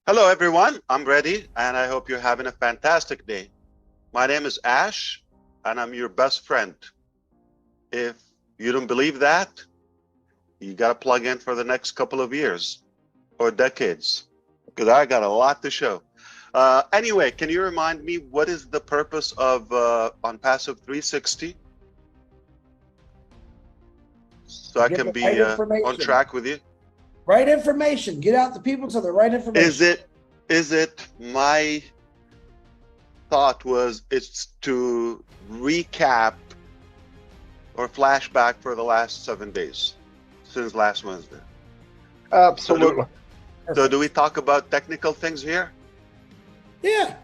Hello, everyone. I'm ready, and I hope you're having a fantastic day. My name is Ash, and I'm your best friend. If you don't believe that, you got to plug in for the next couple of years or decades, because I got a lot to show. Anyway, can you remind me what is the purpose of ONPASSIVE 360? So I Get can the right be on information. track with you. Right information. Get out the people to the right Is information. it my thought was it's to recap or flashback for the last 7 days since last Wednesday. So do Absolutely. so do we Perfect. talk about technical things here, Yeah.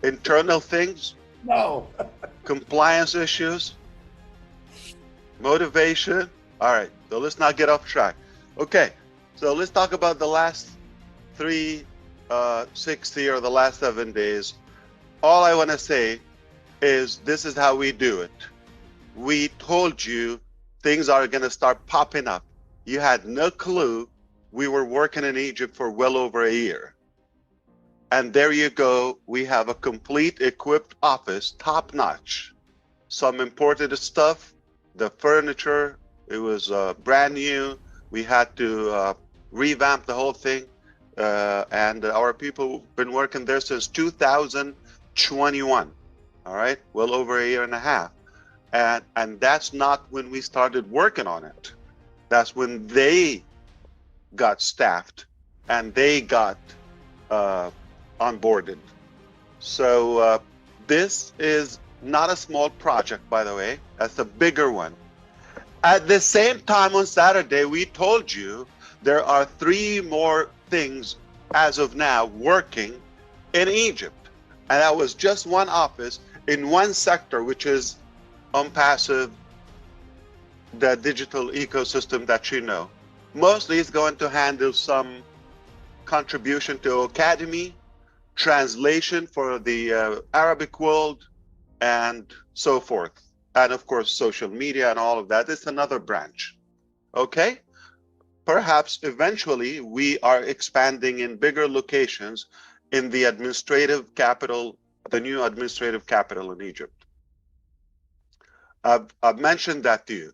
internal things, No. compliance issues, motivation? All right, so let's not get off track. Okay, so let's talk about the last 360 or the last 7 days. All I want to say is this is how we do it. We told you things are going to start popping up. You had no clue we were working in Egypt for well over a year. And there you go. We have a complete equipped office, top notch. Some imported stuff, the furniture, it was brand new. We had to revamp the whole thing. And our people have been working there since 2021. All right, well over a year and a half. And that's not when we started working on it. That's when they got staffed and they got onboarded. So this is not a small project, by the way. That's a bigger one. At the same time on Saturday, we told you there are 3 more things as of now working in Egypt. And that was just one office in one sector, which is ONPASSIVE, the digital ecosystem that you know. Mostly it's going to handle some contribution to Academy, translation for the Arabic world, and so forth. And of course, social media and all of that. It's another branch. Okay? Perhaps eventually we are expanding in bigger locations in the administrative capital, the new administrative capital in Egypt. I've mentioned that to you.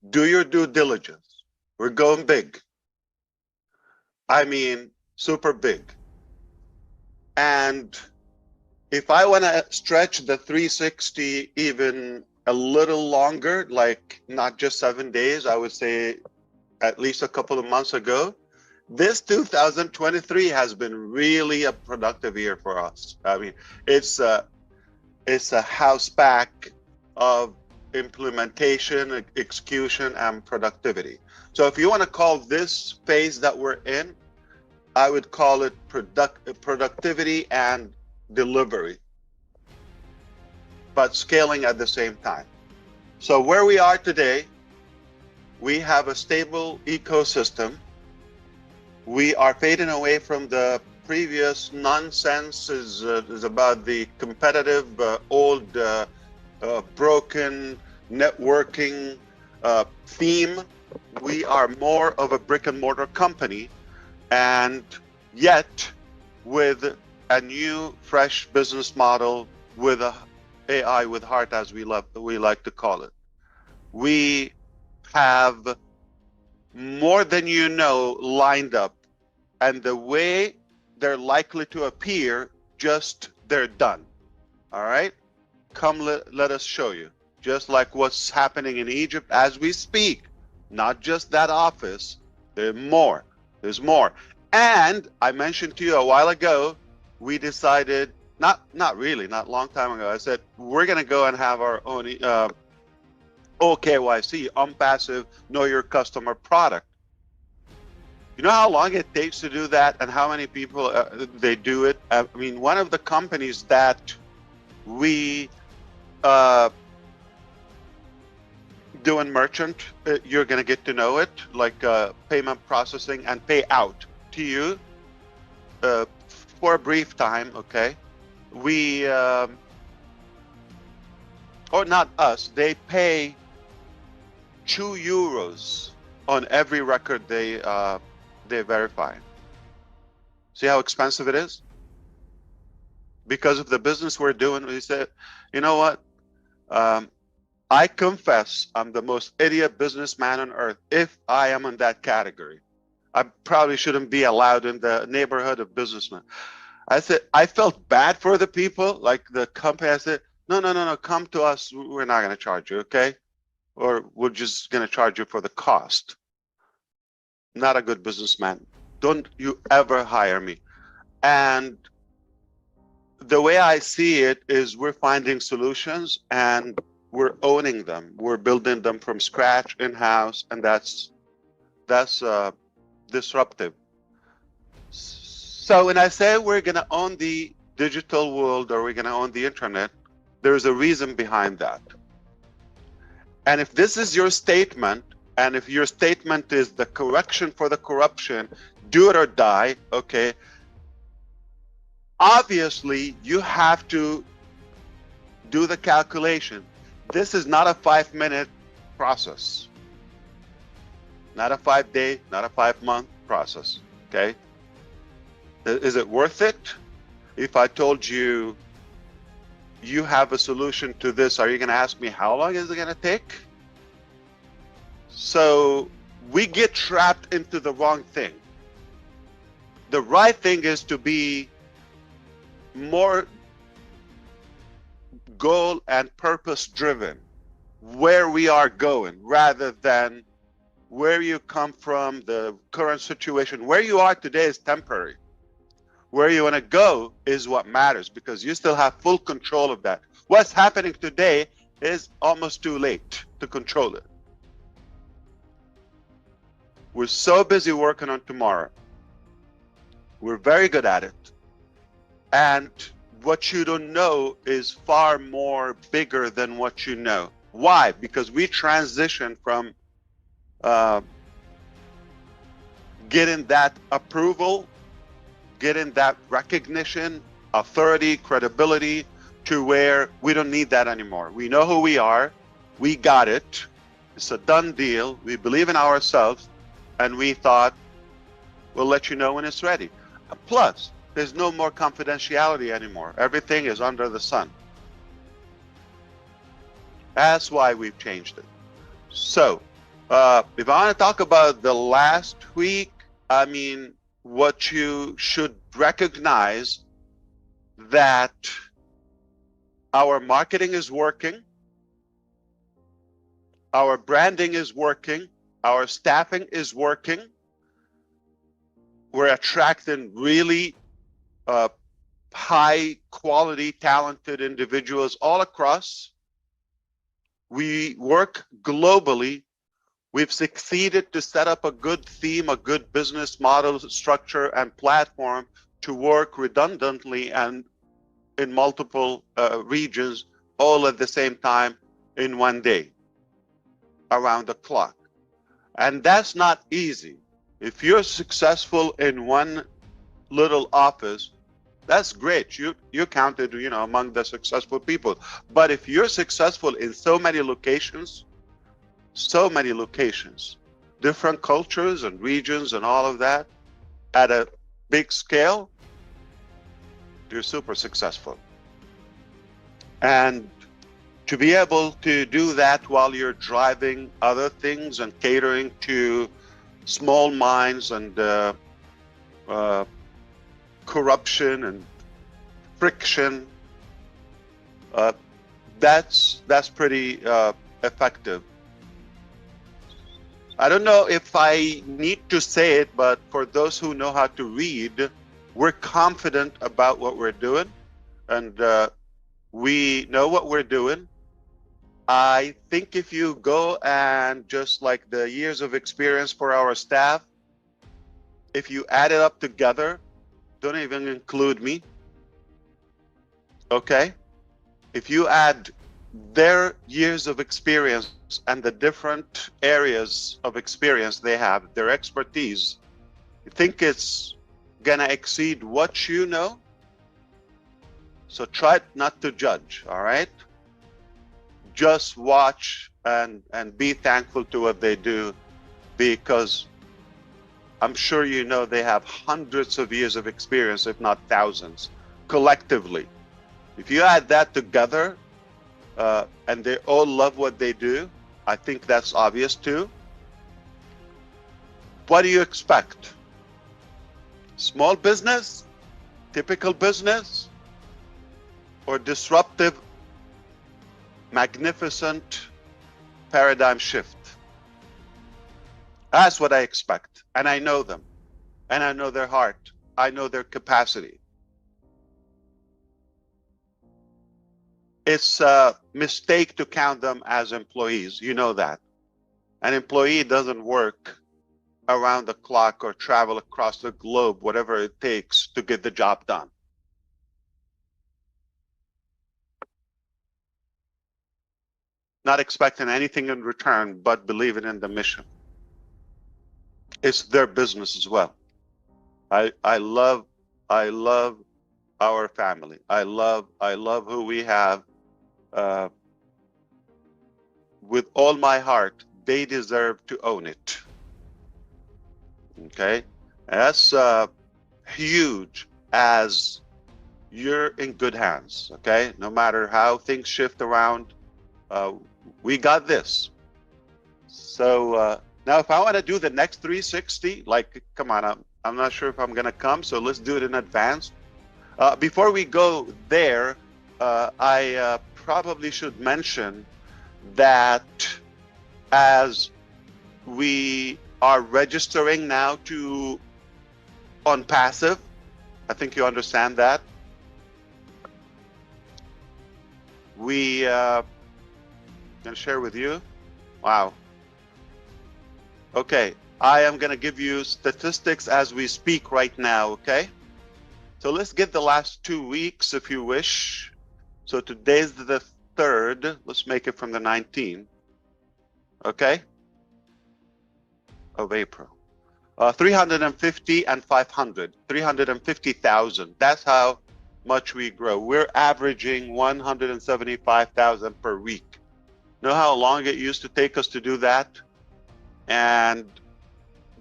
Do your due diligence. We're going big. I mean, super big. And if I want to stretch the 360 even a little longer, like not just 7 days, I would say at least a couple of months ago, this 2023 has been really a productive year for us. I mean, it's a house pack of implementation, execution, and productivity. So if you want to call this phase that we're in, I would call it productivity and delivery, but scaling at the same time. So where we are today, we have a stable ecosystem. We are fading away from the previous nonsense is about the competitive, old, broken networking theme. We are more of a brick and mortar company, and yet with a new, fresh business model with a AI with heart, as we like to call it. We have more than you know lined up, and the way they're likely to appear, just they're done. All right, come let us show you. Just like what's happening in Egypt as we speak, not just that office. There's more. There's more. And I mentioned to you a while ago, we decided, not really, not a long time ago, I said we're going to go and have our own OKYC, ONPASSIVE, Know Your Customer product. You know how long it takes to do that and how many people they do it? I mean, one of the companies that we do in merchant, you're going to get to know it, like payment processing and pay out to you for a brief time, okay? We, or not us, they pay €2 on every record they verify. See how expensive it is? Because of the business we're doing, we said, you know what? I confess I'm the most idiot businessman on earth if I am in that category. I probably shouldn't be allowed in the neighborhood of businessmen. I said, I felt bad for the people, like the company. I said, no, come to us. We're not going to charge you, okay? Or we're just going to charge you for the cost. Not a good businessman. Don't you ever hire me. And the way I see it is we're finding solutions and we're owning them. We're building them from scratch in-house, and that's disruptive. So when I say we're going to own the digital world or we're going to own the internet, there's a reason behind that. And if this is your statement, and if your statement is the correction for the corruption, do it or die, okay, obviously you have to do the calculation. This is not a 5-minute process, not a 5-day, not a 5-month process, okay? Is it worth it? If I told you you have a solution to this, are you going to ask me how long is it going to take? So we get trapped into the wrong thing. The right thing is to be more goal and purpose driven, where we are going, rather than where you come from, the current situation. Where you are today is temporary. Where you want to go is what matters, because you still have full control of that. What's happening today is almost too late to control it. We're so busy working on tomorrow. We're very good at it. And what you don't know is far more bigger than what you know. Why? Because we transition from getting that approval, getting that recognition, authority, credibility, to where we don't need that anymore. We know who we are. We got it. It's a done deal. We believe in ourselves. And we thought, we'll let you know when it's ready. Plus, there's no more confidentiality anymore. Everything is under the sun. That's why we've changed it. So, if I want to talk about the last week, I mean, what you should recognize that our marketing is working, our branding is working, our staffing is working. We're attracting really high quality, talented individuals all across. We work globally. We've succeeded to set up a good theme, a good business model, structure, and platform to work redundantly and in multiple regions, all at the same time in one day, around the clock. And that's not easy. If you're successful in one little office, that's great. You counted, among the successful people. But if you're successful in so many locations, different cultures and regions and all of that, at a big scale, you're super successful. And to be able to do that while you're driving other things and catering to small minds and corruption and friction, that's pretty effective. I don't know if I need to say it, but for those who know how to read, we're confident about what we're doing, and we know what we're doing. I think if you go and just like the years of experience for our staff, if you add it up together, don't even include me, okay? If you add their years of experience and the different areas of experience they have, their expertise, you think it's gonna exceed what you know? So try not to judge, all right? Just watch and be thankful to what they do, because I'm sure you know they have hundreds of years of experience, if not thousands, collectively. If you add that together, and they all love what they do, I think that's obvious too. What do you expect? Small business, typical business, or disruptive, magnificent paradigm shift? That's what I expect. And I know them. And I know their heart. I know their capacity. It's a mistake to count them as employees. You know that. An employee doesn't work around the clock or travel across the globe, whatever it takes to get the job done. Not expecting anything in return, but believing in the mission. It's their business as well. I love our family. I love who we have. With all my heart, they deserve to own it. Okay, that's huge, as you're in good hands. Okay, no matter how things shift around, we got this. So now if I want to do the next 360, like, come on, I'm not sure if I'm gonna come, so let's do it in advance. Before we go there, I probably should mention that as we are registering now to ONPASSIVE, I think you understand that. We gonna share with you. Wow. Okay, I am gonna give you statistics as we speak right now. Okay, so let's get the last 2 weeks if you wish. So today's the 3rd. Let's make it from the 19th. Okay, of April. 350 and 500, 350,000. That's how much we grow. We're averaging 175,000 per week. Know how long it used to take us to do that? And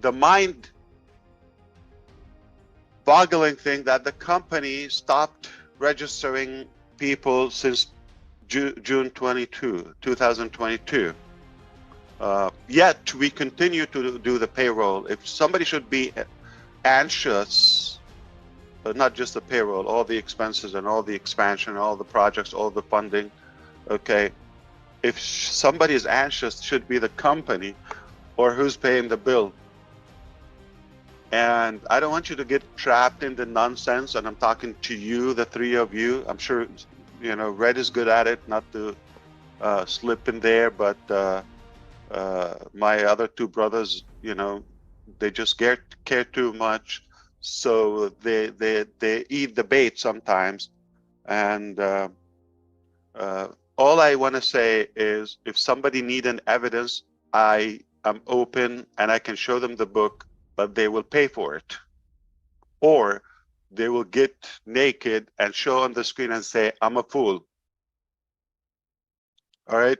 the mind-boggling thing that the company stopped registering people since June 2022. Yet we continue to do the payroll. If somebody should be anxious, but not just the payroll, all the expenses and all the expansion, all the projects, all the funding, okay, if somebody is anxious, it should be the company or who's paying the bill. And I don't want you to get trapped in the nonsense, and I'm talking to you, the 3 of you. I'm sure, you know, Red is good at it, not to slip in there, but my other 2 brothers, you know, they just care too much, so they eat the bait sometimes. And all I want to say is, if somebody need an evidence, I am open and I can show them the book, but they will pay for it, or they will get naked and show on the screen and say, I'm a fool. All right,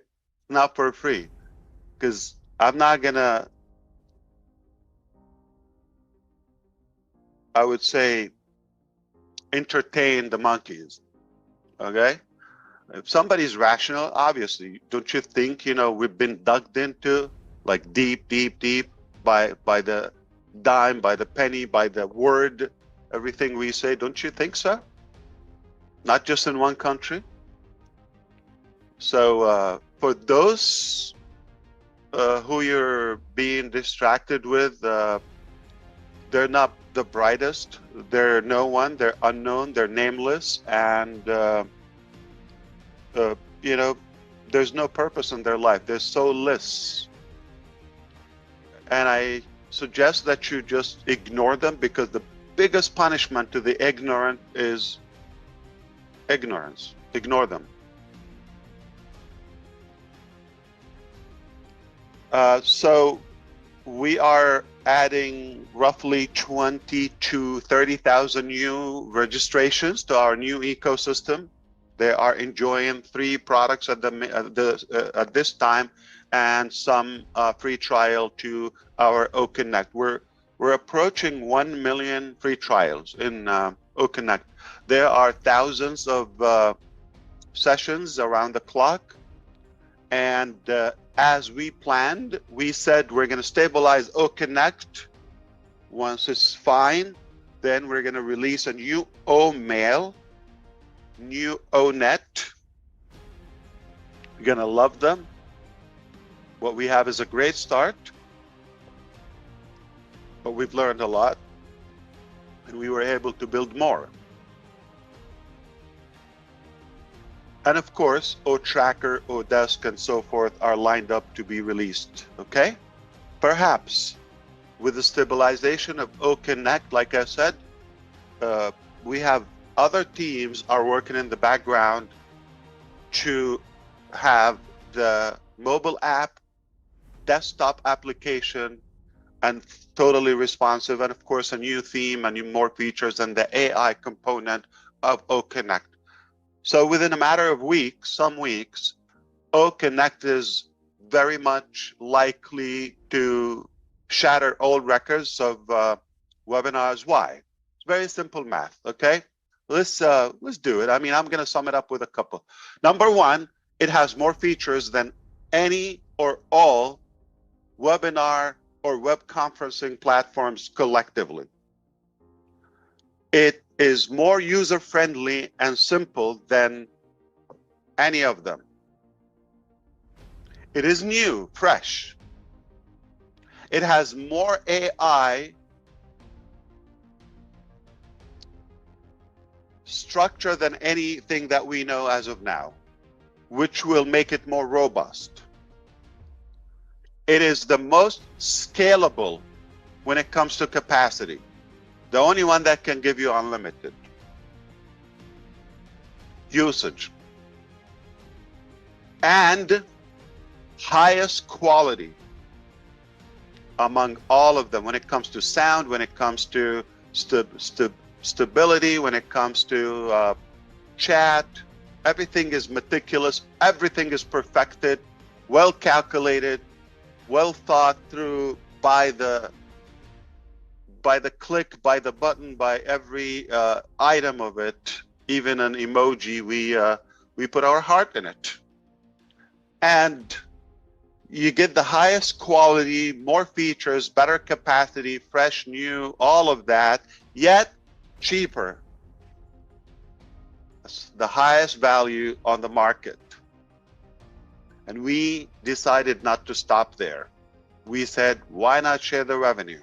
not for free, because I'm not gonna, I would say, entertain the monkeys. Okay, if somebody's rational, obviously, don't you think, you know, we've been dug into, like, deep by the dime, by the penny, by the word, everything we say? Don't you think so? Not just in one country. So for those who you're being distracted with, they're not the brightest. They're no one. They're unknown. They're nameless. And, you know, there's no purpose in their life. They're soulless. And I suggest that you just ignore them, because the biggest punishment to the ignorant is ignorance. Ignore them. So we are adding roughly 20 to 30,000 new registrations to our new ecosystem. They are enjoying 3 products at this time, and some free trial to our OConnect. We're We're approaching 1 million free trials in OConnect. There are thousands of sessions around the clock. And as we planned, we said we're going to stabilize OConnect. Once it's fine, then we're going to release a new OMail, new ONet. You're going to love them. What we have is a great start, but we've learned a lot, and we were able to build more. And of course, OTracker, ODesk, and so forth are lined up to be released, okay? Perhaps with the stabilization of OConnect, like I said, we have other teams are working in the background to have the mobile app, desktop application, and totally responsive, and of course a new theme and more features and the AI component of OConnect. So within a matter of weeks, some weeks, OConnect is very much likely to shatter old records of webinars. Why? It's very simple math, okay? Let's do it. I mean, I'm going to sum it up with a couple. Number one, it has more features than any or all webinar or web conferencing platforms collectively. It is more user-friendly and simple than any of them. It is new, fresh. It has more AI structure than anything that we know as of now, which will make it more robust. It is the most scalable when it comes to capacity. The only one that can give you unlimited usage. And highest quality among all of them when it comes to sound, when it comes to stability, when it comes to chat. Everything is meticulous, everything is perfected, well calculated, well thought through by the click, by the button, by every item of it. Even an emoji, we put our heart in it. And you get the highest quality, more features, better capacity, fresh, new, all of that, yet cheaper. That's the highest value on the market. And we decided not to stop there. We said, why not share the revenue?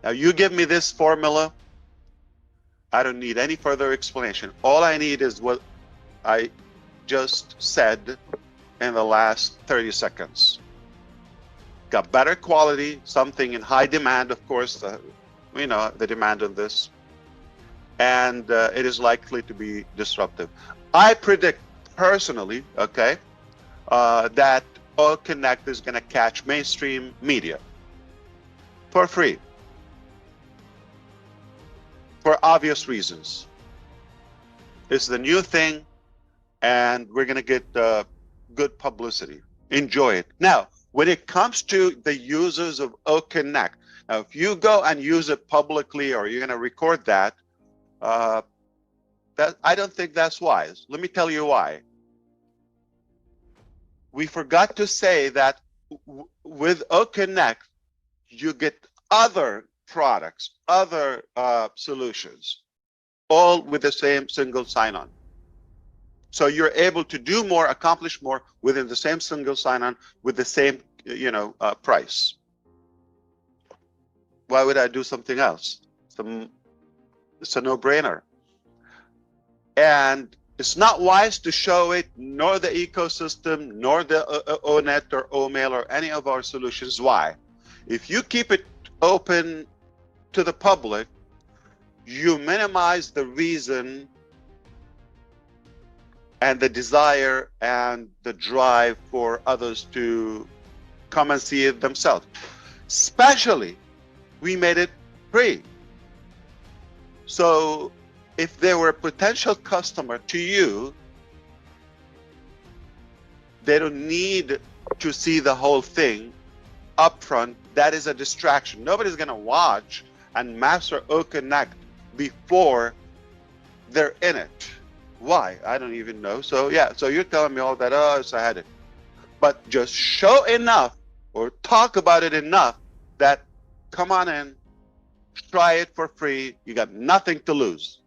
Now you give me this formula, I don't need any further explanation. All I need is what I just said in the last 30 seconds. Got better quality, something in high demand, of course, we know the demand on this, and it is likely to be disruptive. I predict personally, okay, that OConnect is going to catch mainstream media for free, for obvious reasons. It's the new thing, and we're going to get good publicity. Enjoy it. Now, when it comes to the users of OConnect, now if you go and use it publicly or you're going to record that, I don't think that's wise. Let me tell you why. We forgot to say that with OConnect, you get other products, other solutions, all with the same single sign-on. So you're able to do more, accomplish more within the same single sign-on with the same, price. Why would I do something else? It's a no-brainer. And it's not wise to show it, nor the ecosystem, nor the ONet or OMail or any of our solutions. Why? If you keep it open to the public, you minimize the reason and the desire and the drive for others to come and see it themselves. Especially, we made it free. So if they were a potential customer to you, they don't need to see the whole thing upfront, that is a distraction. Nobody's going to watch and master OConnect before they're in it. Why? I don't even know. So yeah, so you're telling me all that, oh, it's a headache. But just show enough or talk about it enough that come on in, try it for free. You got nothing to lose.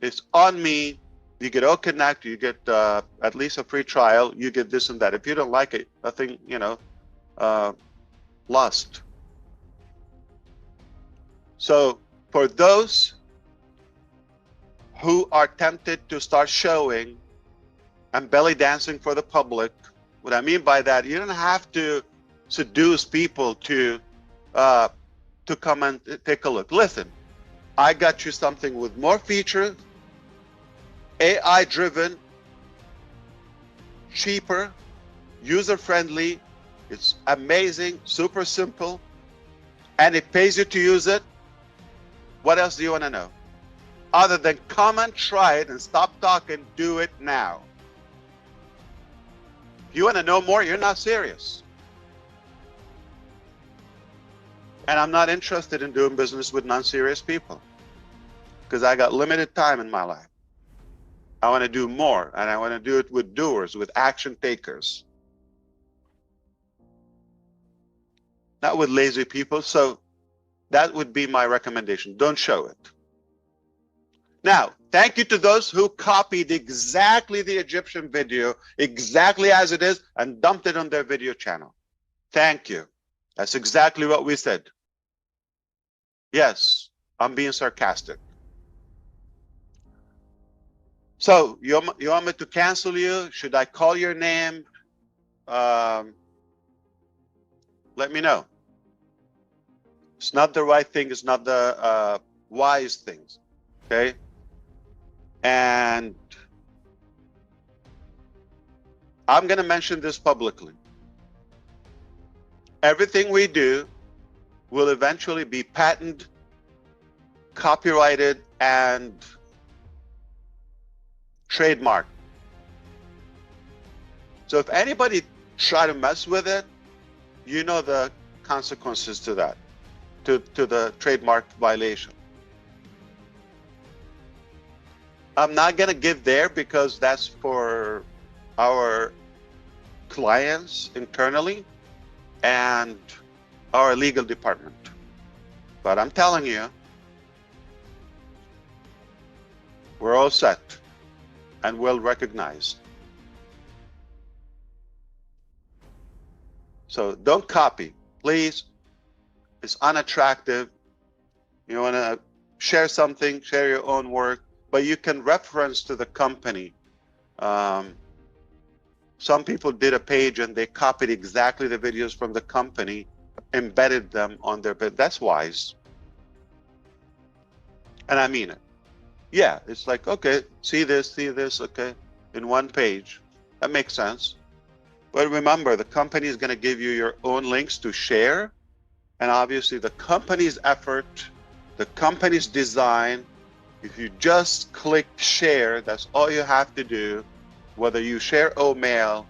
It's on me. You get OConnect, you get at least a free trial, you get this and that. If you don't like it, nothing, you know, lost. So for those who are tempted to start showing and belly dancing for the public, what I mean by that, you don't have to seduce people to come and take a look. Listen, I got you something with more features, AI-driven, cheaper, user-friendly. It's amazing, super simple, and it pays you to use it. What else do you want to know? Other than come and try it and stop talking, do it now. If you want to know more, you're not serious. And I'm not interested in doing business with non-serious people because I got limited time in my life. I want to do more, and I want to do it with doers, with action takers, not with lazy people. So that would be my recommendation. Don't show it. Now, thank you to those who copied exactly the Egyptian video, exactly as it is, and dumped it on their video channel. Thank you. That's exactly what we said. Yes, I'm being sarcastic. So you want me to cancel you? Should I call your name? Let me know. It's not the right thing. It's not the wise things. Okay. And I'm going to mention this publicly. Everything we do will eventually be patented, copyrighted, and trademarked. So if anybody try to mess with it, you know the consequences to that, to the trademark violation. I'm not going to give there because that's for our clients internally and our legal department. But I'm telling you, we're all set and well recognized. So don't copy, please. It's unattractive. You want to share something, share your own work, but you can reference to the company. Some people did a page and they copied exactly the videos from the company, embedded them on their bit. That's wise. And I mean it. Yeah, it's like, okay, see this, okay, in one page. That makes sense. But remember, the company is going to give you your own links to share. And obviously the company's effort, the company's design, if you just click share, that's all you have to do. Whether you share or mail,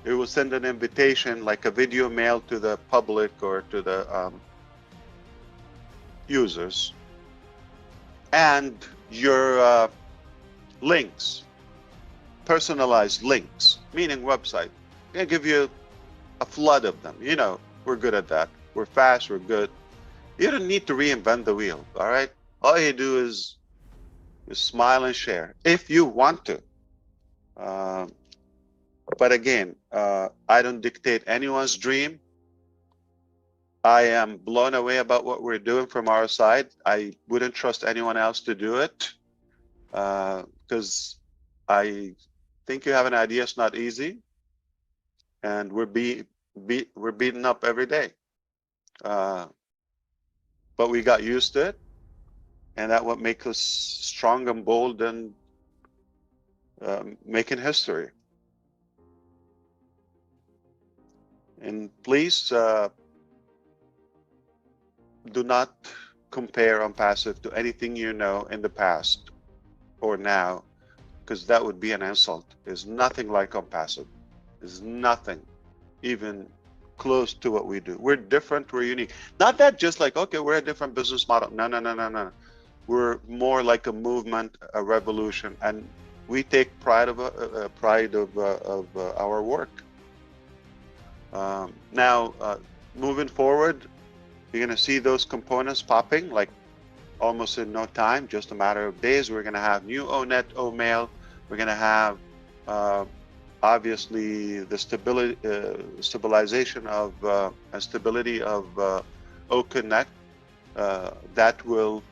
it will send an invitation like a video mail to the public or to the users. And your links, personalized links, meaning website, I'm gonna give you a flood of them. You know, we're good at that. We're fast, we're good. You don't need to reinvent the wheel, all right? All you do is smile and share if you want to. But again, I don't dictate anyone's dream. I am blown away about what we're doing from our side. I wouldn't trust anyone else to do it because I think you have an idea. It's not easy, and we're beaten up every day. But we got used to it, and that what makes us strong and bold and making history. And please do not compare ONPASSIVE to anything you know in the past or now, because that would be an insult. There's nothing like ONPASSIVE. There's nothing even close to what we do. We're different, we're unique. Not that just like, okay, we're a different business model. No, no, no, no, no. We're more like a movement, a revolution, and we take pride of our work. Now, moving forward, you're going to see those components popping like almost in no time, just a matter of days. We're going to have new ONET, OMail. We're going to have obviously the stabilization of and stability of OConnect that will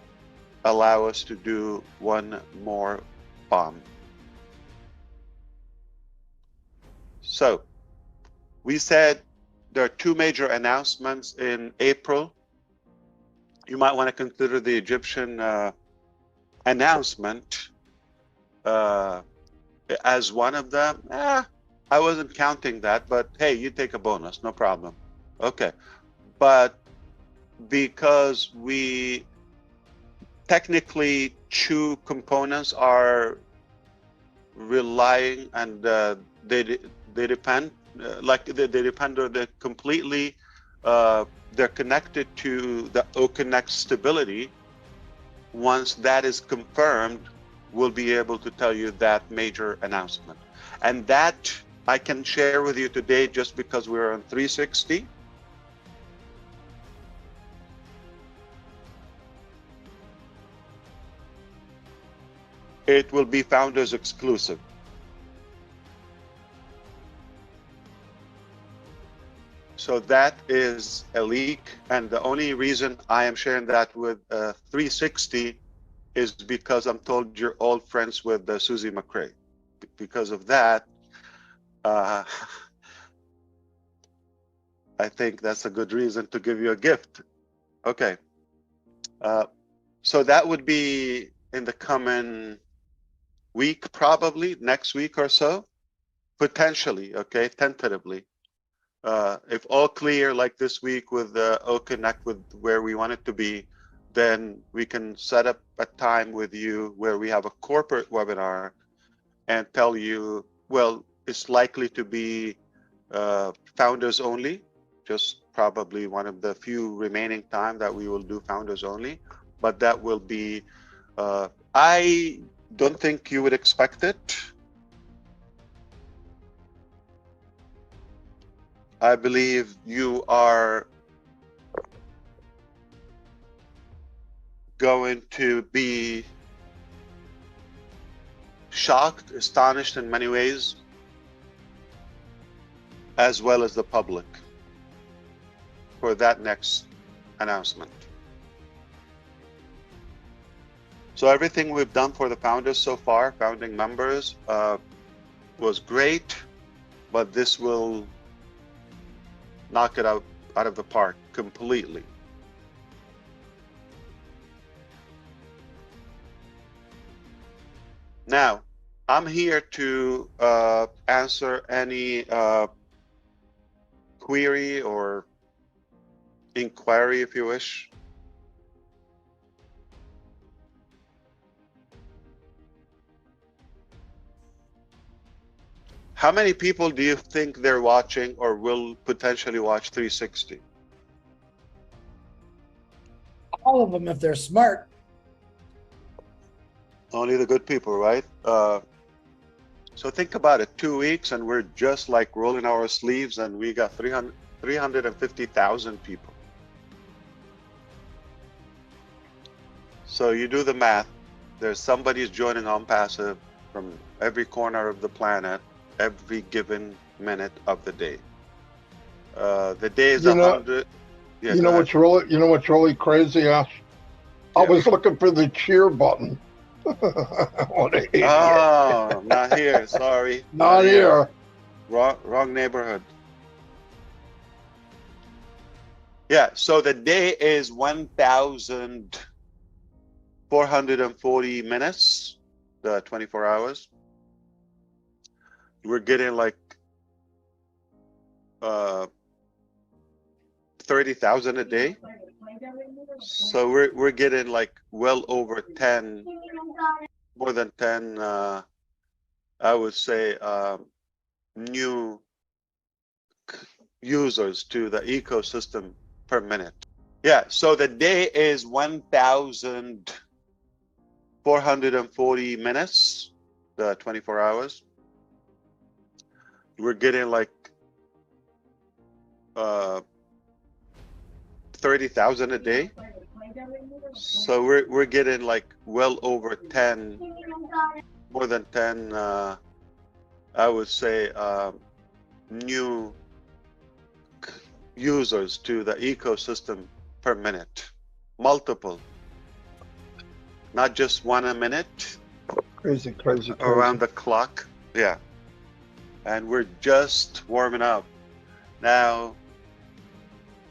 allow us to do one more bomb. So we said there are two major announcements in April. You might want to consider the Egyptian announcement as one of them. I wasn't counting that, but hey, you take a bonus, no problem. Okay, but because we technically two components are relying and they depend they depend or they're completely they're connected to the OConnect stability. Once that is confirmed, we'll be able to tell you that major announcement, and that I can share with you today just because we're on 360. It will be founders exclusive. So that is a leak, and the only reason I am sharing that with 360 is because I'm told you're all friends with Susie McRae. Because of that, I think that's a good reason to give you a gift. Okay, so that would be in the coming week, probably next week or so, potentially, okay, tentatively. If all clear like this week with OConnect with where we want it to be, then we can set up a time with you where we have a corporate webinar and tell you, well, it's likely to be founders only, just probably one of the few remaining time that we will do founders only, but that will be, I don't think you would expect it. I believe you are going to be shocked, astonished in many ways, as well as the public, for that next announcement. So everything we've done for the founders so far, founding members, was great, but this will knock it out of the park completely. Now, I'm here to answer any query or inquiry, if you wish. How many people do you think they're watching or will potentially watch 360? All of them, if they're smart. Only the good people, right? So think about it, 2 weeks and we're just like rolling our sleeves and we got 350,000 people. So you do the math. There's somebody's joining ONPASSIVE from every corner of the planet, every given minute of the day. The day is 100. Yeah, you know what's really crazy, Ash? Yeah. I was looking for the cheer button. What an idiot. Oh, not here. Sorry. Not here. Wrong neighborhood. Yeah, so the day is 1,440 minutes, the 24 hours. We're getting like 30,000 a day. So we're getting like well over 10, more than 10, I would say, new users to the ecosystem per minute. Yeah, so the day is 1,440 minutes, the 24 hours. We're getting like 30,000 a day. So we're getting like well over 10, more than 10, I would say, new users to the ecosystem per minute. Multiple, not just one a minute. Crazy, crazy, crazy. Around the clock. Yeah. And we're just warming up. Now,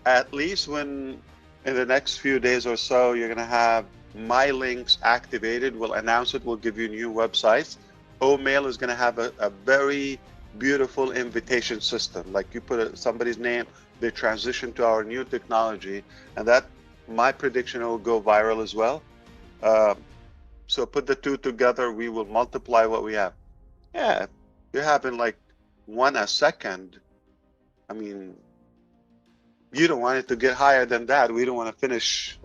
at least when in the next few days or so, you're going to have my links activated. We'll announce it. We'll give you new websites. OMail is going to have a very beautiful invitation system. Like you put somebody's name, they transition to our new technology, and that, my prediction, will go viral as well. So put the two together, we will multiply what we have. Yeah, you're having like 1 a second. I mean, you don't want it to get higher than that. We don't want to finish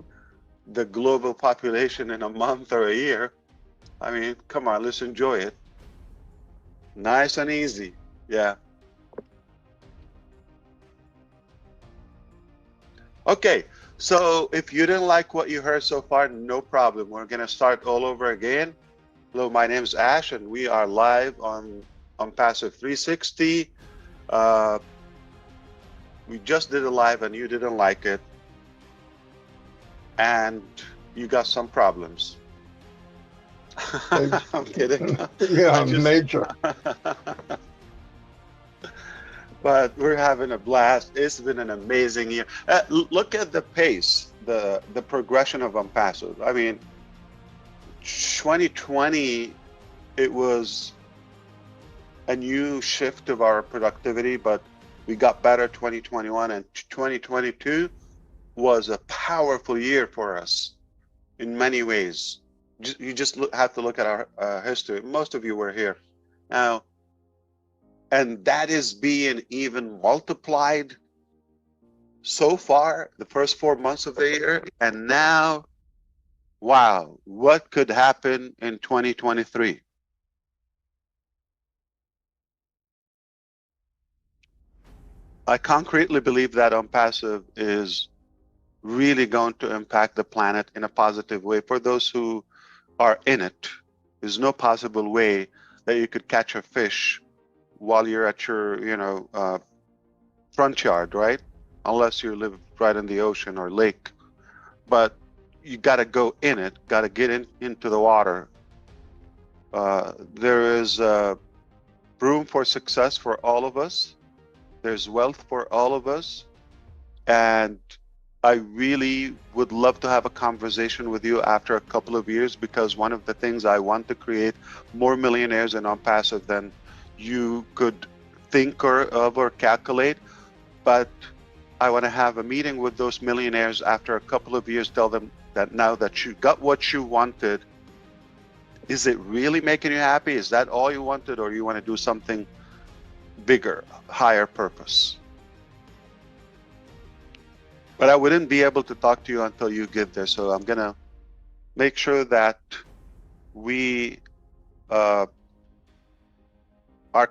the global population in a month or a year. I mean, come on, let's enjoy it. Nice and easy. Yeah. Okay, so if you didn't like what you heard so far, no problem. We're going to start all over again. Hello, my name is Ash, and we are live on ONPASSIVE 360. We just did a live and you didn't like it, and you got some problems. I'm kidding. Yeah, major. But we're having a blast. It's been an amazing year. Look at the pace, the progression of ONPASSIVE. I mean, 2020, it was a new shift of our productivity, but we got better 2021, and 2022 was a powerful year for us in many ways. You just have to look at our history. Most of you were here now, and that is being even multiplied so far, the first 4 months of the year. And now, wow, what could happen in 2023? I concretely believe that ONPASSIVE is really going to impact the planet in a positive way. For those who are in it, there's no possible way that you could catch a fish while you're at your, front yard, right? Unless you live right in the ocean or lake. But you got to go in it, got to get into the water. There is room for success for all of us. There's wealth for all of us. And I really would love to have a conversation with you after a couple of years, because one of the things I want to create more millionaires in ONPASSIVE than you could think of or calculate. But I want to have a meeting with those millionaires after a couple of years, tell them that now that you got what you wanted, is it really making you happy? Is that all you wanted, or you want to do something bigger, higher purpose? But I wouldn't be able to talk to you until you get there. So I'm going to make sure that we are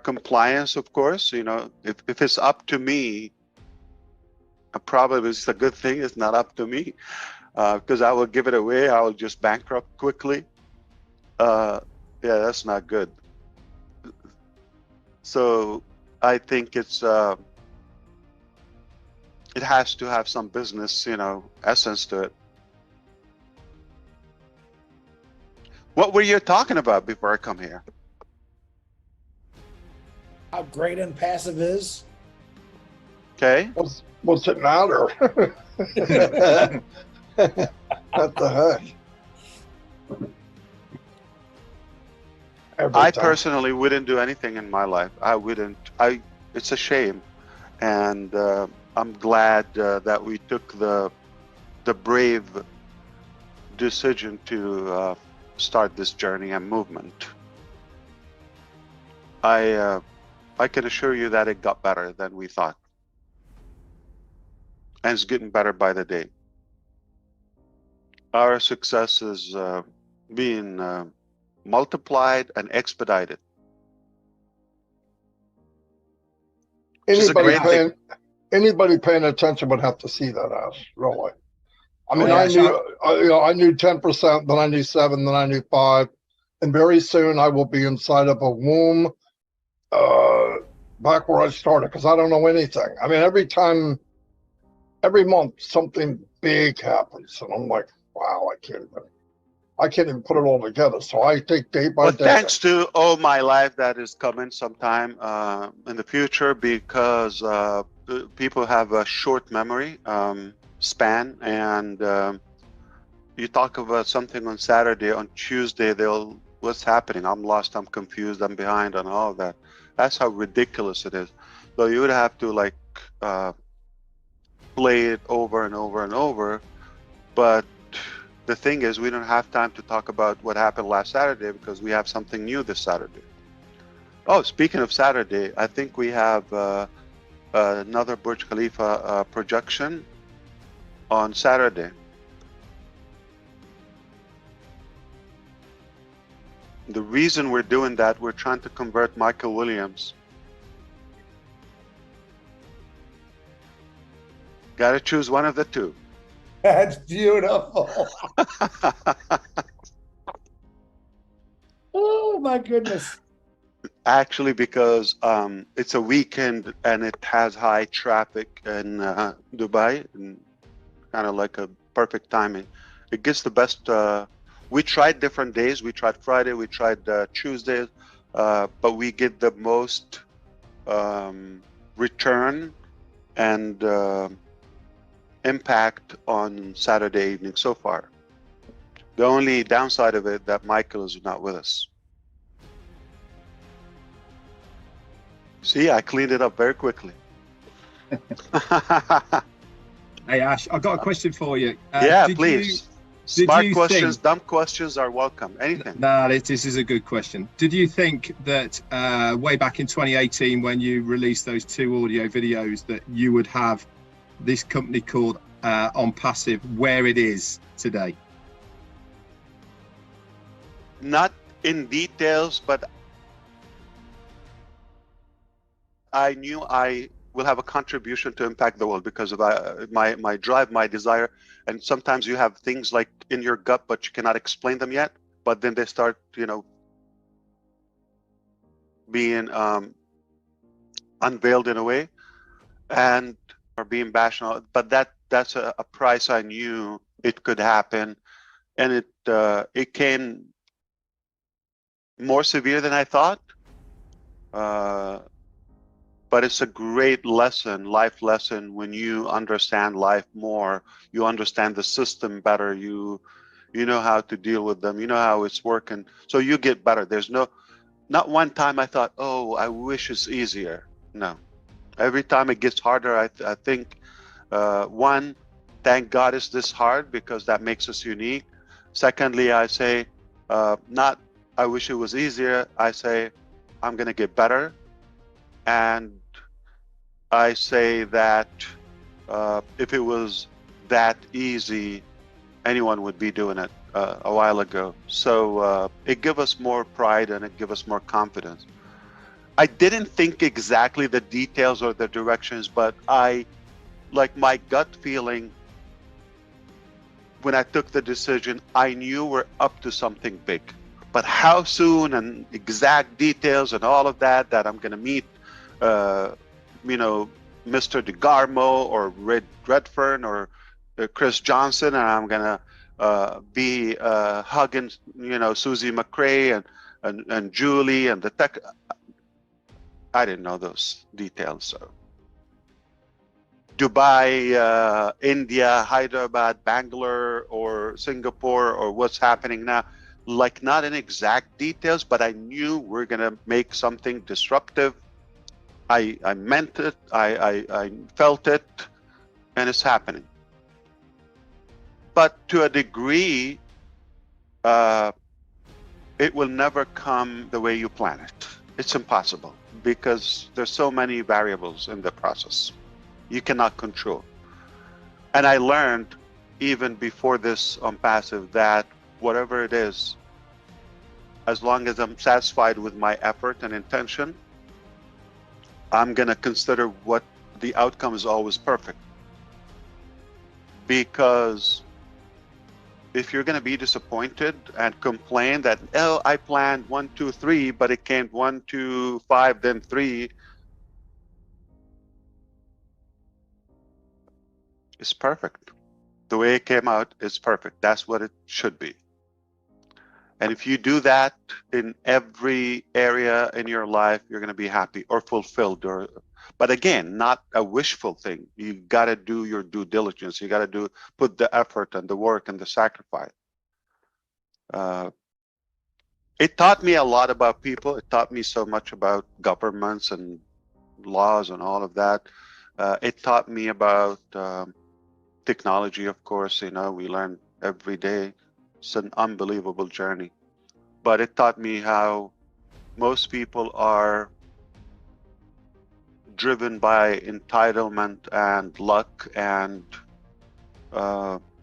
compliance, of course. If it's up to me, probably it's a good thing it's not up to me, because I will give it away. I will just bankrupt quickly. Yeah, that's not good. So I think it has to have some business, essence to it. What were you talking about before I come here? How great ONPASSIVE is. Okay. What's it matter? What the heck? I personally wouldn't do anything in my life. I wouldn't. It's a shame, and I'm glad that we took the brave decision to start this journey and movement. I can assure you that it got better than we thought. and it's getting better by the day. Our success is being multiplied and expedited. Anybody paying attention would have to see that, Ash, really. I mean, yeah, I knew 10%, then I knew 7, then I knew 5, and very soon I will be inside of a womb back where I started, because I don't know anything. I mean, every month something big happens, and I'm like, wow, I can't even put it all together. So I take day by day. Thanks to all my life that is coming sometime in the future, because people have a short memory span, and you talk about something on Saturday, on Tuesday what's happening? I'm lost, I'm confused, I'm behind, and all of that. That's how ridiculous it is. So you would have to like play it over and over and over, but the thing is, we don't have time to talk about what happened last Saturday because we have something new this Saturday. Oh, speaking of Saturday, I think we have another Burj Khalifa projection on Saturday. The reason we're doing that, we're trying to convert Michael Williams. Got to choose one of the two. That's beautiful. Oh my goodness. Actually, because it's a weekend and it has high traffic in Dubai, and kind of like a perfect timing. It gets the best. We tried different days. We tried Friday, we tried Tuesday, but we get the most return and impact on Saturday evening so far. The only downside of it that Michael is not with us. See, I cleaned it up very quickly. Hey Ash, I've got a question for you. Yeah, please. Smart questions, dumb questions are welcome. Anything. No, this is a good question. Did you think that way back in 2018, when you released those 2 audio videos, that you would have this company called ONPASSIVE where it is today? Not in details, but I knew I will have a contribution to impact the world because of my drive, my desire. And sometimes you have things like in your gut, but you cannot explain them yet. But then they start, being unveiled in a way, and are being bashed on. But that's a price I knew it could happen, and it came more severe than I thought. But it's a great lesson, life lesson, when you understand life more, you understand the system better, you know how to deal with them, you know how it's working, so you get better. There's not one time I thought, oh, I wish it's easier. No. Every time it gets harder, I think, one, thank God it's this hard because that makes us unique. Secondly, I say, not I wish it was easier, I say, I'm gonna get better. And I say that if it was that easy, anyone would be doing it a while ago. So it gives us more pride and it gives us more confidence. I didn't think exactly the details or the directions, but like my gut feeling when I took the decision, I knew we're up to something big. But how soon and exact details and all of that I'm going to meet Mr. DeGarmo or Redfern or Chris Johnson, and I'm gonna be hugging Susie McRae and Julie and the tech. I didn't know those details. So Dubai, India, Hyderabad, Bangalore, or Singapore, or what's happening now, like not in exact details, but I knew we're gonna make something disruptive. I meant it, I felt it, and it's happening. But to a degree, it will never come the way you plan it. It's impossible because there's so many variables in the process you cannot control. And I learned even before this on passive that whatever it is, as long as I'm satisfied with my effort and intention, I'm going to consider what the outcome is always perfect. Because if you're going to be disappointed and complain that, oh, I planned 1, 2, 3, but it came 1, 2, 5, then 3, it's perfect. The way it came out is perfect. That's what it should be. And if you do that in every area in your life, you're going to be happy or fulfilled. But again, not a wishful thing. You got to do your due diligence. You got to put the effort and the work and the sacrifice. It taught me a lot about people. It taught me so much about governments and laws and all of that. It taught me about technology, of course. You know, we learn every day. It's an unbelievable journey. But it taught me how most people are driven by entitlement and luck and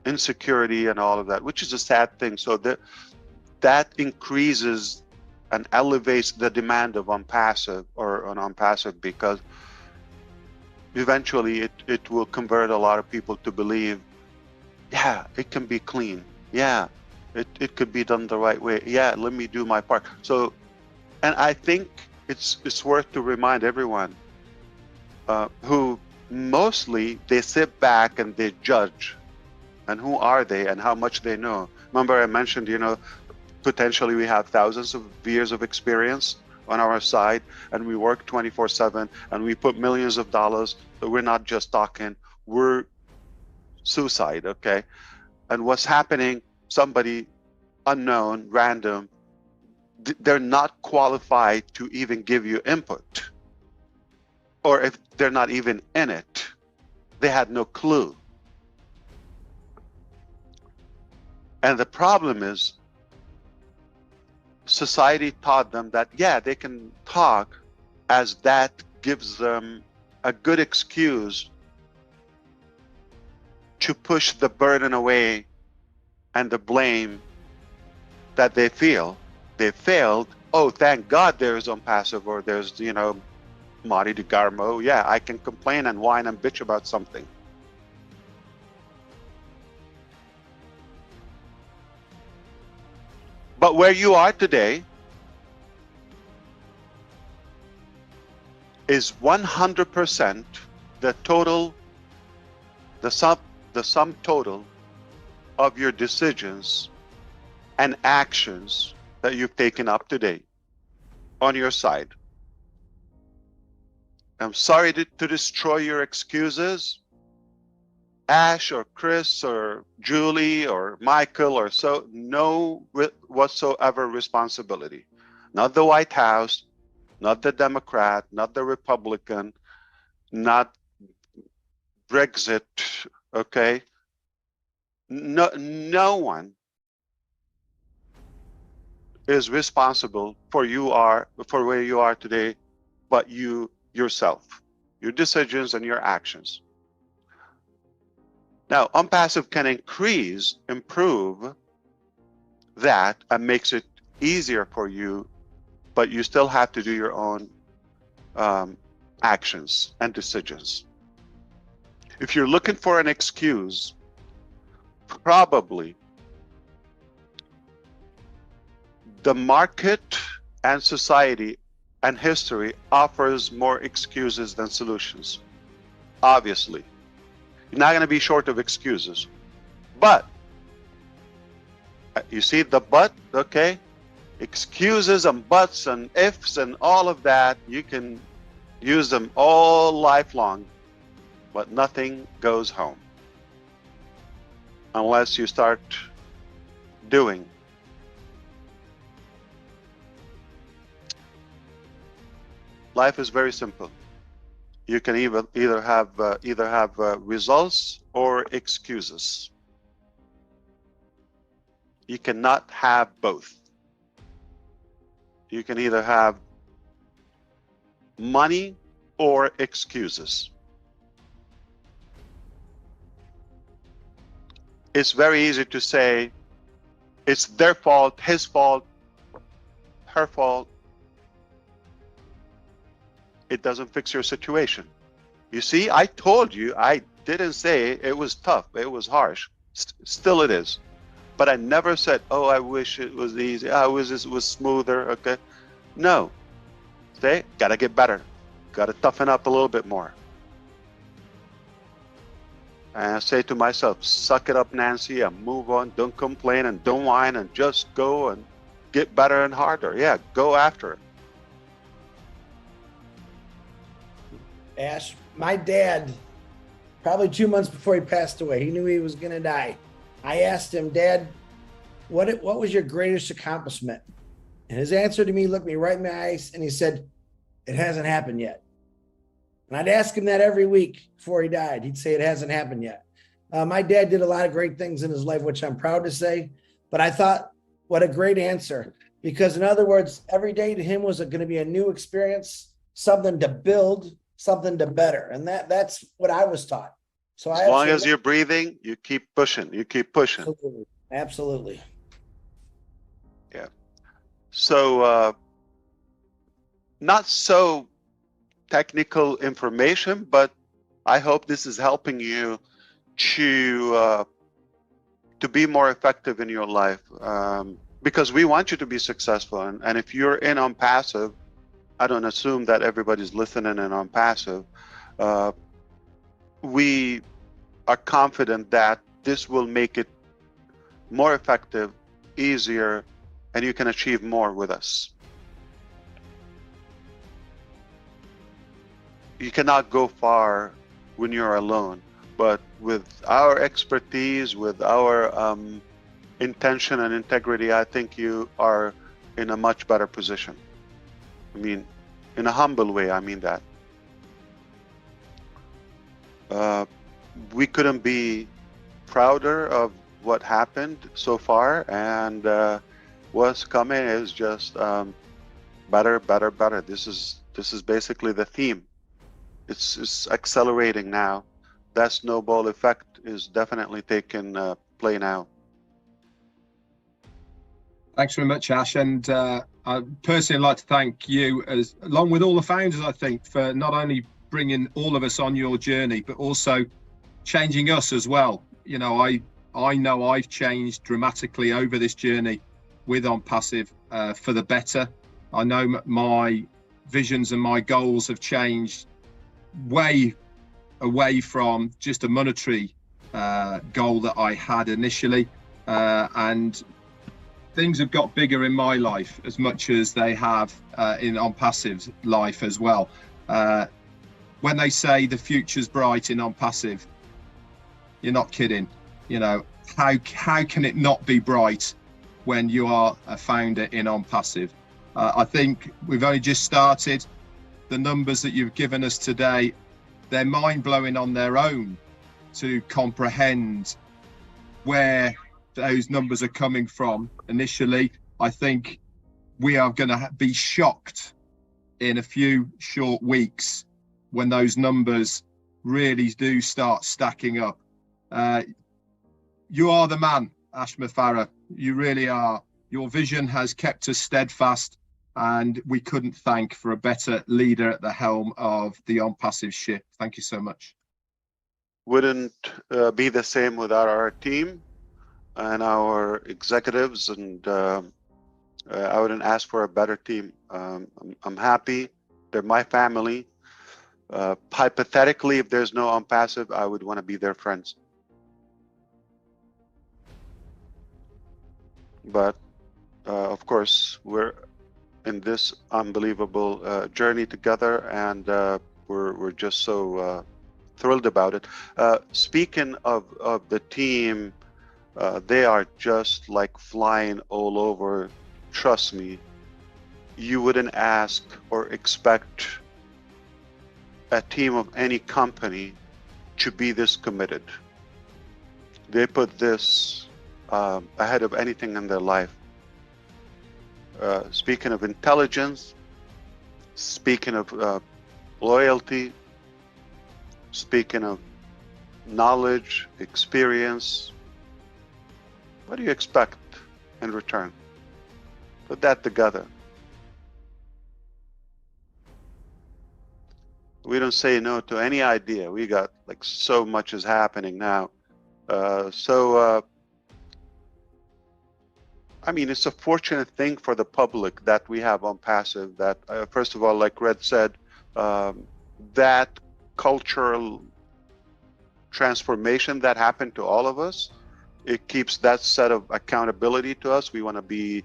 insecurity and all of that, which is a sad thing. So that increases and elevates the demand of ONPASSIVE or an ONPASSIVE, because eventually it will convert a lot of people to believe, yeah, it can be clean. Yeah, it could be done the right way. Yeah, let me do my part. So, and I think it's worth to remind everyone who mostly they sit back and they judge, and who are they and how much they know. Remember I mentioned, you know, potentially we have thousands of years of experience on our side, and we work 24/7, and we put millions of dollars. So we're not just talking, we're suicide, okay? And what's happening, somebody unknown, random, they're not qualified to even give you input. Or if they're not even in it, they had no clue. And the problem is, society taught them that, yeah, they can talk, as that gives them a good excuse to push the burden away and the blame that they feel. They failed. Oh, thank God there's ONPASSIVE, or there's, you know, Marty DeGarmo. Yeah, I can complain and whine and bitch about something. But where you are today is 100% the total, the sum total of your decisions and actions that you've taken up to date on your side. I'm sorry to destroy your excuses, Ash or Chris or Julie or Michael, or so, no whatsoever responsibility. Not the White House, not the Democrat, not the Republican, not Brexit, okay? No one is responsible for where you are today, but you yourself, your decisions and your actions. Now, ONPASSIVE can improve that and makes it easier for you, but you still have to do your own actions and decisions. If you're looking for an excuse, probably the market and society and history offers more excuses than solutions. Obviously, you're not going to be short of excuses, but you see the but, okay? Excuses and buts and ifs and all of that, you can use them all lifelong, but nothing goes home unless you start doing. Life is very simple. You can either have results or excuses. You cannot have both. You can either have money or excuses. it's very easy to say it's their fault, his fault, her fault. It doesn't fix your situation. You see, I told you, I didn't say it was tough, it was harsh. Still it is. But I never said, oh, I wish it was easy, I wish it was smoother, okay? No. Say, gotta get better. Gotta toughen up a little bit more. And I say to myself, suck it up, Nancy, and move on. Don't complain and don't whine, and just go and get better and harder. Yeah, go after it. Ash, my dad, probably 2 months before he passed away, he knew he was going to die. I asked him, Dad, what was your greatest accomplishment? And his answer to me looked me right in my eyes, and he said, it hasn't happened yet. And I'd ask him that every week before he died. He'd say it hasn't happened yet. My dad did a lot of great things in his life, which I'm proud to say. But I thought, what a great answer. Because in other words, every day to him was going to be a new experience, something to build, something to better. And that's what I was taught. So as long as you're breathing, you keep pushing. You keep pushing. Absolutely. Absolutely. Yeah. So not so technical information, but I hope this is helping you to be more effective in your life, because we want you to be successful. And if you're in ONPASSIVE, I don't assume that everybody's listening in ONPASSIVE. We are confident that this will make it more effective, easier, and you can achieve more with us. You cannot go far when you're alone, but with our expertise, with our intention and integrity, I think you are in a much better position. I mean, in a humble way, I mean that. We couldn't be prouder of what happened so far, and what's coming is just better, better, better. This is basically the theme. It's accelerating now. That snowball effect is definitely taking play now. Thanks very much, Ash. And I personally like to thank you, along with all the founders, I think, for not only bringing all of us on your journey, but also changing us as well. You know, I know I've changed dramatically over this journey with ONPASSIVE for the better. I know my visions and my goals have changed way away from just a monetary goal that I had initially, and things have got bigger in my life as much as they have in ONPASSIVE's life as well. When they say the future's bright in ONPASSIVE, you're not kidding. You know, how can it not be bright when you are a founder in ONPASSIVE? I think we've only just started. The numbers that you've given us today, they're mind-blowing on their own to comprehend where those numbers are coming from initially. I think we are going to be shocked in a few short weeks when those numbers really do start stacking up. You are the man, Ash Mufareh. You really are. Your vision has kept us steadfast, and we couldn't thank for a better leader at the helm of the ONPASSIVE ship. Thank you so much. Wouldn't be the same without our team and our executives, and I wouldn't ask for a better team. I'm happy. They're my family. Hypothetically, if there's no ONPASSIVE, I would want to be their friends. But of course, we're in this unbelievable journey together, and we're just so thrilled about it. Speaking of the team, they are just like flying all over. Trust me, you wouldn't ask or expect a team of any company to be this committed. They put this ahead of anything in their life. Speaking of intelligence, speaking of loyalty, speaking of knowledge, experience, What do you expect in return? Put that together. We don't say no to any idea. We got like so much is happening now. I mean, it's a fortunate thing for the public that we have ONPASSIVE, that first of all, like Red said, that cultural transformation that happened to all of us, it keeps that set of accountability to us. We want to be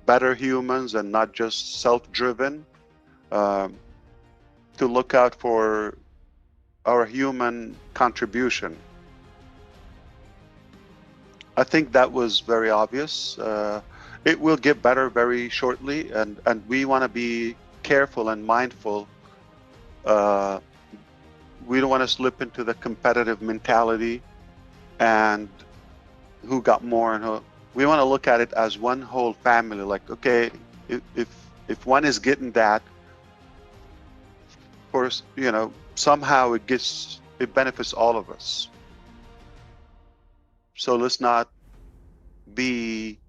better humans and not just self-driven, to look out for our human contribution. I think that was very obvious. It will get better very shortly, and we want to be careful and mindful. We don't want to slip into the competitive mentality and who got more and who. We want to look at it as one whole family. Like, okay, if one is getting that, of course, you know, somehow it benefits all of us. So let's not be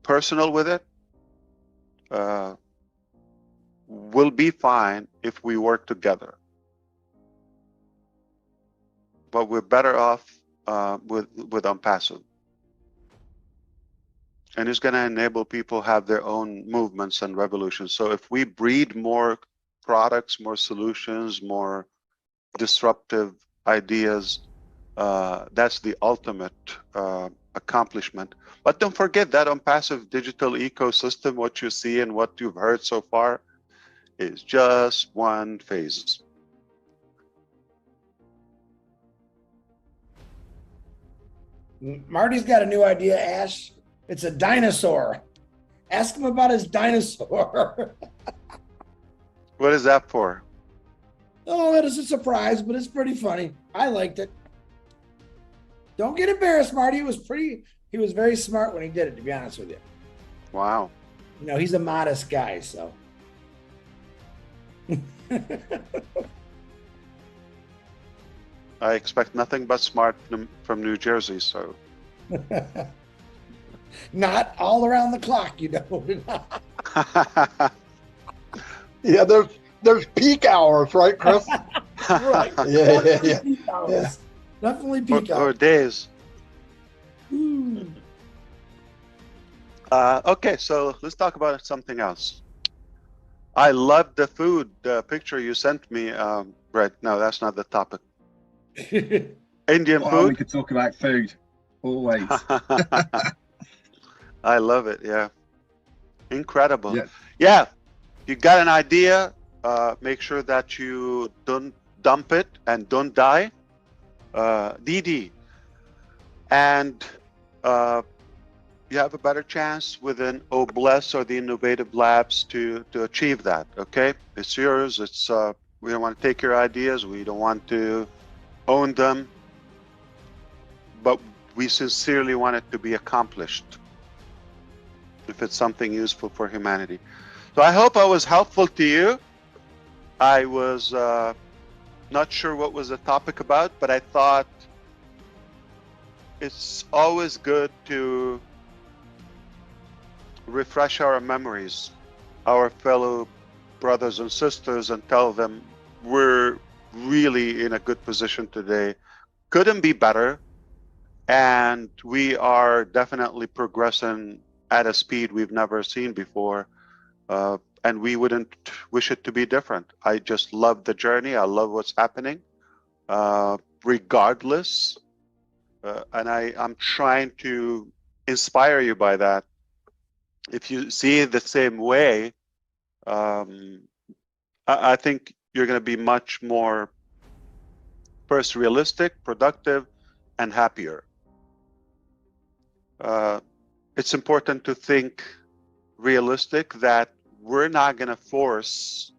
personal with it. We'll be fine if we work together. But we're better off with ONPASSIVE. And it's going to enable people have their own movements and revolutions. So if we breed more products, more solutions, more disruptive ideas, that's the ultimate accomplishment. But don't forget that ONPASSIVE digital ecosystem, what you see and what you've heard so far, is just one phase. Marty's got a new idea, Ash. It's a dinosaur. Ask him about his dinosaur. What is that for? Oh, that is a surprise, but it's pretty funny. I liked it. Don't get embarrassed, Marty. He was very smart when he did it, to be honest with you. Wow. You know, he's a modest guy, so. I expect nothing but smart from New Jersey, so. Not all around the clock, you know. Yeah, there's peak hours, right, Chris? Right. Yeah. Peak hours. Definitely peak or hours. days. Ooh. Okay, so let's talk about something else. I love the food picture you sent me, Brett. No, that's not the topic. Indian Oh, food? we could talk about food, always. I love it, yeah. Incredible. Yeah. Yeah, you got an idea, make sure that you don't dump it and don't die. DD. And you have a better chance within OBLESS or the innovative labs to achieve that, okay? It's yours. It's we don't want to take your ideas. We don't want to own them. But we sincerely want it to be accomplished if it's something useful for humanity. So I hope I was helpful to you. I was not sure what was the topic about, but I thought it's always good to refresh our memories, our fellow brothers and sisters, and tell them we're really in a good position today. Couldn't be better. And we are definitely progressing at a speed we've never seen before. And we wouldn't wish it to be different. I just love the journey. I love what's happening, regardless. And I'm trying to inspire you by that. If you see it the same way, I think you're going to be much more, first, realistic, productive, and happier. It's important to think realistic, that we're not going to force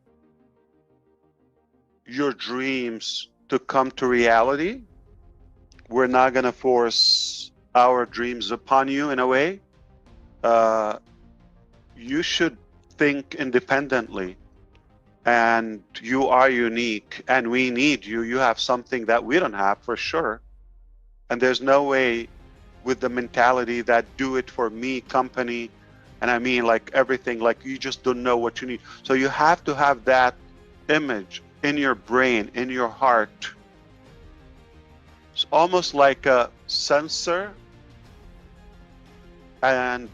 your dreams to come to reality. We're not going to force our dreams upon you in a way. You should think independently, and you are unique, and we need you. You have something that we don't have, for sure. And there's no way with the mentality that do it for me company. And I mean like everything, like you just don't know what you need. So you have to have that image in your brain, in your heart. It's almost like a sensor. And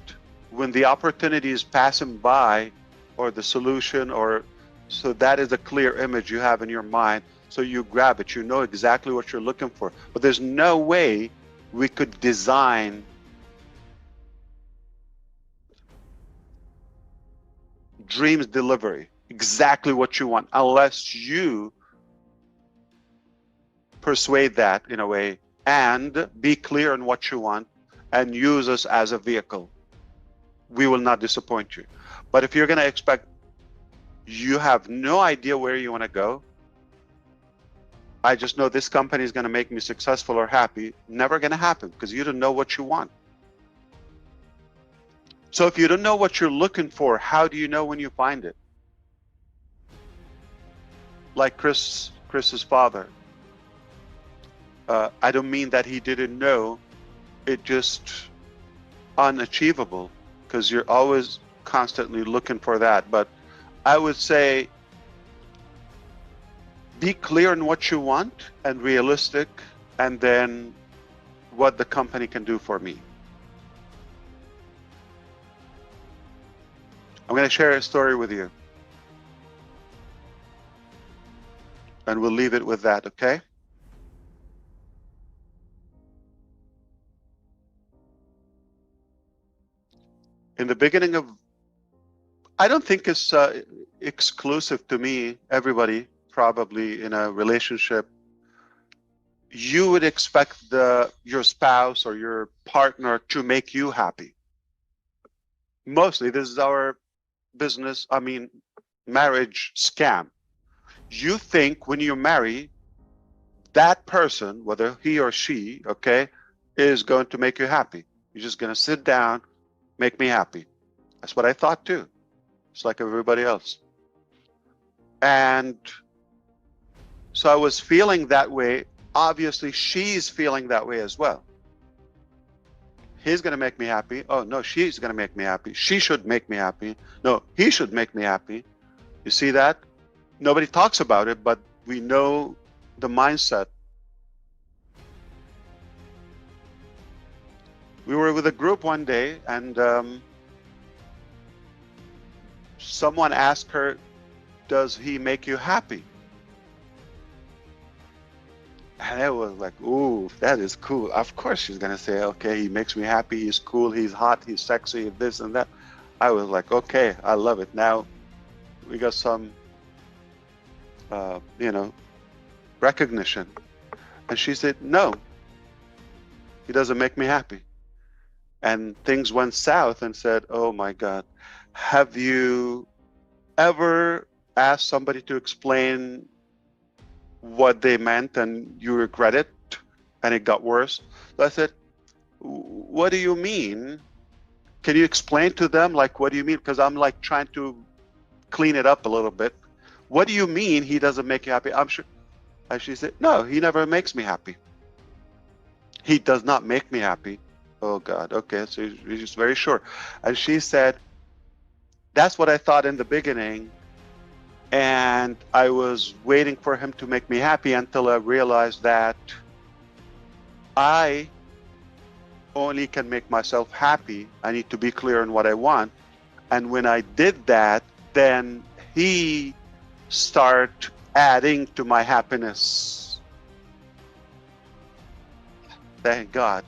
when the opportunity is passing by, or the solution, or so that is a clear image you have in your mind. So you grab it, you know exactly what you're looking for. But there's no way we could design dreams delivery, exactly what you want, unless you persuade that in a way and be clear on what you want and use us as a vehicle. We will not disappoint you. But if you're going to expect, you have no idea where you want to go, I just know this company is going to make me successful or happy, never going to happen because you don't know what you want. So if you don't know what you're looking for, how do you know when you find it? Like Chris's father. I don't mean that he didn't know, it just unachievable because you're always constantly looking for that. But I would say be clear on what you want and realistic, and then what the company can do for me. I'm going to share a story with you. And we'll leave it with that, okay? In the beginning of, I don't think it's exclusive to me, everybody probably in a relationship, you would expect your spouse or your partner to make you happy. Mostly, this is our business, I mean, marriage scam. You think when you marry, that person, whether he or she, okay, is going to make you happy. You're just going to sit down, make me happy. That's what I thought too. It's like everybody else. And so I was feeling that way. Obviously, she's feeling that way as well. He's going to make me happy. Oh, no, she's going to make me happy. She should make me happy. No, he should make me happy. You see that? Nobody talks about it, but we know the mindset. We were with a group one day, and someone asked her, does he make you happy? And it was like, ooh, that is cool. Of course she's going to say, okay, he makes me happy. He's cool. He's hot. He's sexy, this and that. I was like, okay, I love it. Now we got some, recognition. And she said, no, he doesn't make me happy. And things went south and said, oh my God, have you ever asked somebody to explain what they meant and you regret it and it got worse? So I said, what do you mean? Can you explain to them, like, what do you mean? Because I'm like trying to clean it up a little bit. What do you mean he doesn't make you happy? I'm sure. And she said, no, he never makes me happy. He does not make me happy. Oh God, okay, so he's just very sure. And she said, that's what I thought in the beginning. And I was waiting for him to make me happy until I realized that I only can make myself happy. I need to be clear on what I want. And when I did that, then he started adding to my happiness. Thank God.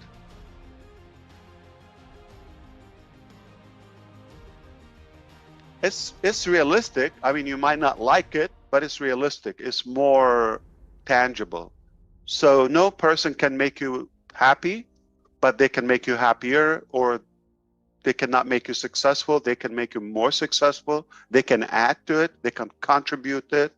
It's realistic. I mean, you might not like it, but it's realistic. It's more tangible. So no person can make you happy, but they can make you happier, or they cannot make you successful. They can make you more successful. They can add to it. They can contribute it.